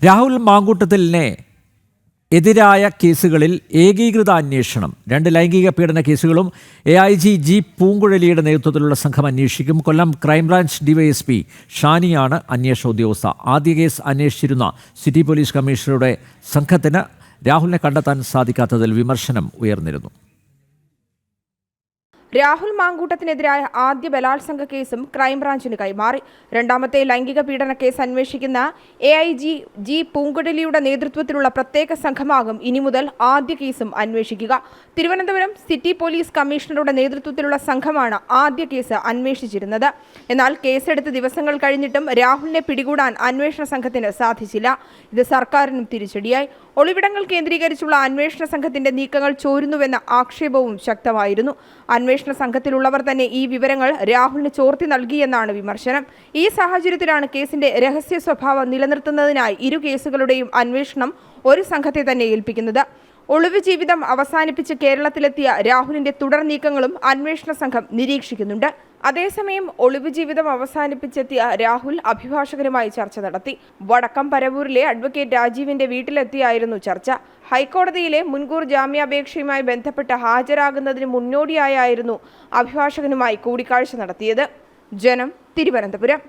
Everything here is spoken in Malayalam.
രാഹുൽ മാങ്കൂട്ടത്തിലിനെ എതിരായ കേസുകളിൽ ഏകീകൃത അന്വേഷണം 2 ലൈംഗിക പീഡന കേസുകളും AIG ജി പൂങ്കുഴലിയുടെ നേതൃത്വത്തിലുള്ള സംഘം അന്വേഷിക്കും. കൊല്ലം ക്രൈംബ്രാഞ്ച് ഡിവൈഎസ്പി ഷാനിയാണ് അന്വേഷണ ഉദ്യോഗസ്ഥ. ആദ്യ കേസ് അന്വേഷിച്ചിരുന്ന സിറ്റി പോലീസ് കമ്മീഷണറുടെ സംഘത്തിന് രാഹുലിനെ കണ്ടെത്താൻ സാധിക്കാത്തതിൽ വിമർശനം ഉയർന്നിരുന്നു. രാഹുൽ മാങ്കൂട്ടത്തിനെതിരായ ആദ്യ ബലാത്സംഗ കേസും ക്രൈംബ്രാഞ്ചിന് കൈമാറി. രണ്ടാമത്തെ ലൈംഗിക പീഡന കേസ് അന്വേഷിക്കുന്ന AIG ജി പൂങ്കുഴലിയുടെ നേതൃത്വത്തിലുള്ള പ്രത്യേക സംഘമാകും ഇനി മുതൽ ആദ്യ കേസും അന്വേഷിക്കുക. തിരുവനന്തപുരം സിറ്റി പോലീസ് കമ്മീഷണറുടെ നേതൃത്വത്തിലുള്ള സംഘമാണ് ആദ്യ കേസ് അന്വേഷിച്ചിരുന്നത്. എന്നാൽ കേസെടുത്ത് ദിവസങ്ങൾ കഴിഞ്ഞിട്ടും രാഹുലിനെ പിടികൂടാൻ അന്വേഷണ സംഘത്തിന് സാധിച്ചില്ല. ഇത് സർക്കാരിനും തിരിച്ചടിയായി. ഒളിവിടങ്ങൾ കേന്ദ്രീകരിച്ചുള്ള അന്വേഷണ സംഘത്തിന്റെ നീക്കങ്ങൾ ചോരുന്നുവെന്ന ആക്ഷേപവും ശക്തമായിരുന്നു. അന്വേഷണ സംഘത്തിലുള്ളവർ തന്നെ ഈ വിവരങ്ങൾ രാഹുലിന് ചോർത്തി നൽകിയെന്നാണ് വിമർശനം. ഈ സാഹചര്യത്തിലാണ് കേസിന്റെ രഹസ്യ സ്വഭാവം നിലനിർത്തുന്നതിനായി ഇരു കേസുകളുടെയും അന്വേഷണം ഒരു സംഘത്തെ തന്നെ ഏൽപ്പിക്കുന്നത്. ഒളിവ് ജീവിതം അവസാനിപ്പിച്ച് കേരളത്തിലെത്തിയ രാഹുലിന്റെ തുടർ നീക്കങ്ങളും അന്വേഷണ സംഘം നിരീക്ഷിക്കുന്നുണ്ട്. അതേസമയം ഒളിവ് ജീവിതം അവസാനിപ്പിച്ചെത്തിയ രാഹുൽ അഭിഭാഷകരുമായി ചർച്ച നടത്തി. വടക്കം പരവൂരിലെ അഡ്വക്കേറ്റ് രാജീവിന്റെ വീട്ടിലെത്തിയായിരുന്നു ചർച്ച. ഹൈക്കോടതിയിലെ മുൻകൂർ ജാമ്യാപേക്ഷയുമായി ബന്ധപ്പെട്ട് ഹാജരാകുന്നതിന് മുന്നോടിയായിരുന്നു അഭിഭാഷകനുമായി കൂടിക്കാഴ്ച നടത്തിയത്. ജനം, തിരുവനന്തപുരം.